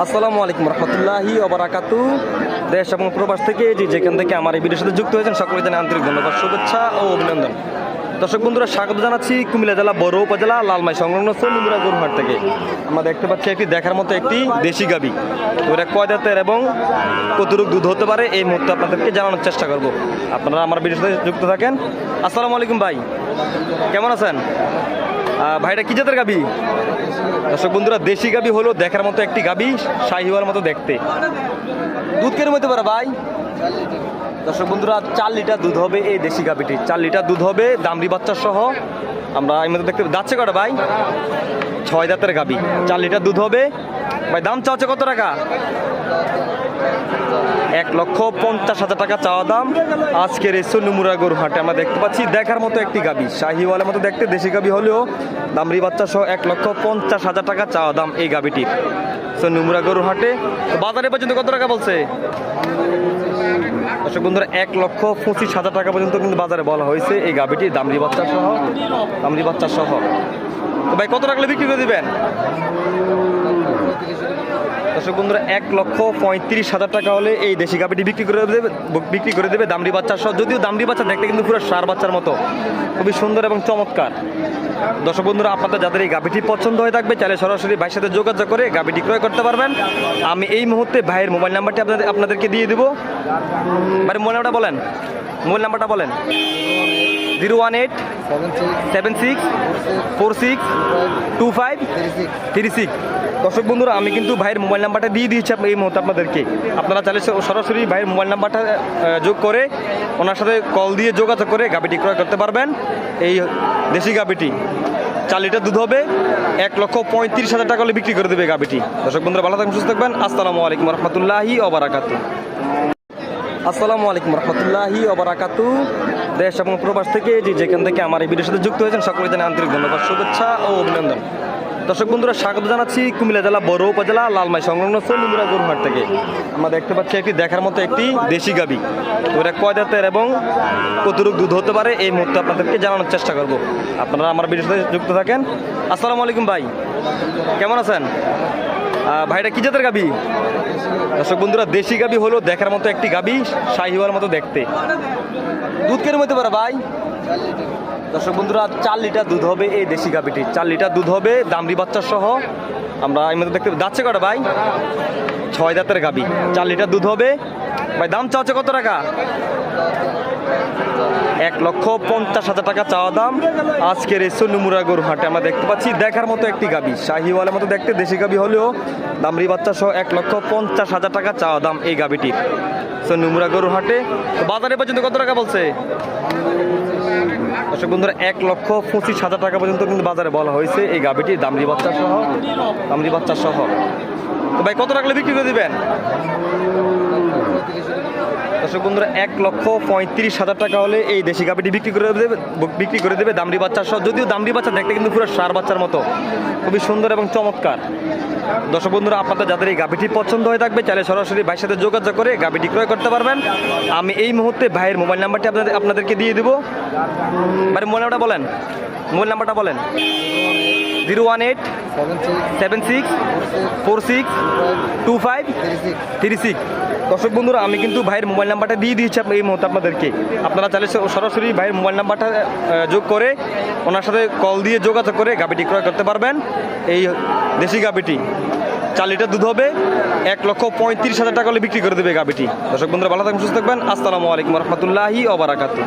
আসসালামু আলাইকুম রহমতুল্লাহি ওবারাকাতু। দেশ এবং প্রবাস থেকে যেখান থেকে আমার এই ভিডিওর সাথে যুক্ত হয়েছেন সকলে জানাই আন্তরিক ধন্যবাদ, শুভেচ্ছা ও অভিনন্দন। দর্শক বন্ধুরা, স্বাগত জানাচ্ছি কুমিল্লা জেলা বড় উপজেলা লালমাই সংলগ্ন নিমুরা গরুহাট থেকে। আমরা দেখতে পাচ্ছি একটি দেখার মতো একটি দেশি গাভী। ওরা কয় দাঁতের এবং কতটুকু দুধ হতে পারে এই মুহূর্তে আপনাদেরকে জানানোর চেষ্টা করব। আপনারা আমার ভিডিওর সাথে যুক্ত থাকেন। আসসালামু আলাইকুম ভাই, কেমন আছেন? ভাইটা কি জাতের গাভী? দর্শক বন্ধুরা, দেশি গাভী হলো দেখার মতো একটি গাভী, শাহিওয়ার মতো দেখতে। দুধ কেরম হতে পারে ভাই? দর্শক বন্ধুরা, 4 লিটার দুধ হবে এই দেশি গাভীটি। 4 লিটার দুধ হবে, দামড়ি বাচ্চা সহ। আমরা এই মধ্যে দেখতে যাচ্ছে কটা ভাই? 6 দাঁতের গাভী, 4 লিটার দুধ হবে। ভাই দাম চাচ্ছে কত টাকা? 1,50,000 টাকা চাওয়া দাম আজকের এই নিমুরা গরুহাটে। আমরা দেখতে পাচ্ছি দেখার মতো একটি গাভী, শাহিওয়ালের মতো দেখতে দেশি গাভী হলেও দামড়ি বাচ্চা সহ 1,50,000 টাকা চাওয়া দাম এই গাভীটির নিমুরা গরুহাটে। বাজারে পর্যন্ত কত টাকা বলছে? দর্শক বন্ধুরা, 1,25,000 টাকা পর্যন্ত কিন্তু বাজারে বলা হয়েছে এই গাভীটি দামড়ি বাচ্চা সহ। তো ভাই কত টাকা বিক্রি করে দিবেন? দর্শক বন্ধুরা, 1,35,000 টাকা হলে এই দেশি গাভীটি বিক্রি করে দেবে দামড়ি বাচ্চা সহ। যদিও দামড়ি বাচ্চা দেখতে কিন্তু পুরো সার বাচ্চার মতো, খুবই সুন্দর এবং চমৎকার। দর্শক বন্ধুরা, আপনাদের যাদের এই গাভীটি পছন্দ হয়ে থাকবে চাইলে সরাসরি ভাইয়ের সাথে যোগাযোগ করে গাভীটি ক্রয় করতে পারবেন। আমি এই মুহূর্তে ভাইয়ের মোবাইল নাম্বারটি আপনাদেরকে দিয়ে দেবো। ভাইয়ের মোবাইল নাম্বারটা বলেন। 01876462536। দর্শক বন্ধুরা, আমি কিন্তু ভাইয়ের মোবাইল নাম্বারটা দিয়ে দিয়েছি এই মুহূর্তে আপনাদেরকে। আপনারা চাইলে সরাসরি ভাইয়ের মোবাইল নাম্বারটা যোগ করে ওনার সাথে কল দিয়ে যোগাযোগ করে গাভীটি ক্রয় করতে পারবেন। এই দেশি গাভীটি 4 লিটার দুধ হবে, 1,35,000 টাকা হলে বিক্রি করে দেবে গাভীটি। দর্শক বন্ধুরা, ভালো থাকবেন, সুস্থ থাকবেন। আসসালামু আলাইকুম রহমতুল্লাহি ওবারাকাতু। আসসালামু আলাইকুম রহমতুল্লাহি ওবারাকাতু। দেশ এবং প্রবাস থেকে যেখান থেকে আমার এই ভিডিওর সাথে যুক্ত হয়েছেন সকলে জানাই আন্তরিক ধন্যবাদ, শুভেচ্ছা ও অভিনন্দন। দর্শক বন্ধুরা, স্বাগত জানাচ্ছি কুমিল্লা জেলা বড় উপজেলা লালমাই সংলগ্ন নিমুরা গরুহাট থেকে। আমরা দেখতে পাচ্ছি একটি দেখার মতো একটি দেশি গাভী। ওরা কয় দাঁতের এবং কতটুকু দুধ হতে পারে এই মুহূর্তে আপনাদেরকে জানানোর চেষ্টা করব। আপনারা আমার ভিডিওর সাথে যুক্ত থাকেন। আসসালামু আলাইকুম ভাই, কেমন আছেন? ভাইটা কি জাতের গাভী? দর্শক বন্ধুরা, দেশি গাভী হলো দেখার মতো একটি গাভী, শাহিওয়ার মতো দেখতে। দুধ কেরম হতে পারে ভাই? দর্শক বন্ধুরা, 4 লিটার দুধ হবে এই দেশি গাভীটি। 4 লিটার দুধ হবে, দামড়ি বাচ্চা সহ। আমরা এই মধ্যে দেখতে যাচ্ছে কটা ভাই? 6 দাঁতের গাভী, 4 লিটার দুধ হবে। ভাই দাম চাচ্ছে কত টাকা? 1,50,000 টাকা চাওয়া দাম আজকের এই নিমুরা গরুহাটে। আমরা দেখতে পাচ্ছি দেখার মতো একটি গাভী, শাহিওয়ালের মতো দেখতে দেশি গাভী হলেও দামড়ি বাচ্চা সহ 1,50,000 টাকা চাওয়া দাম এই গাভীটির নিমুরা গরুহাটে। তো বাজারে পর্যন্ত কত টাকা বলছে? দর্শক বন্ধুরা, 1,25,000 টাকা পর্যন্ত কিন্তু বাজারে বলা হয়েছে এই গাভীটি দামড়ি বাচ্চা সহ। তো ভাই কত টাকা বিক্রি করে দিবেন? দর্শক বন্ধুরা, 1,35,000 টাকা হলে এই দেশি গাভীটি বিক্রি করে দেবে দামড়ি বাচ্চা সহ। যদিও দামড়ি বাচ্চা দেখতে কিন্তু পুরো সার বাচ্চার মতো, খুবই সুন্দর এবং চমৎকার। দর্শক বন্ধুরা, আপনাদের যাদের এই গাভীটি পছন্দ হয়ে থাকবে চাইলে সরাসরি ভাইয়ের সাথে যোগাযোগ করে গাভীটি ক্রয় করতে পারবেন। আমি এই মুহূর্তে ভাইয়ের মোবাইল নাম্বারটি আপনাদেরকে দিয়ে দেবো। ভাইয়ের মোবাইল নাম্বারটা বলেন। 01876462536। দর্শক বন্ধুরা, আমি কিন্তু ভাইয়ের মোবাইল নাম্বারটা দিয়ে দিয়েছি এই মুহূর্তে আপনাদেরকে। আপনারা চাইলে সরাসরি ভাইয়ের মোবাইল নাম্বারটা যোগ করে ওনার সাথে কল দিয়ে যোগাযোগ করে গাভীটি ক্রয় করতে পারবেন। এই দেশি গাভীটি 4 লিটার দুধ হবে, 1,35,000 টাকা হলে বিক্রি করে দেবে গাভীটি। দর্শক বন্ধুরা, ভালো থাকবেন, সুস্থ থাকবেন। আসসালামু আলাইকুম রহমতুল্লাহি ওবারাকাতু।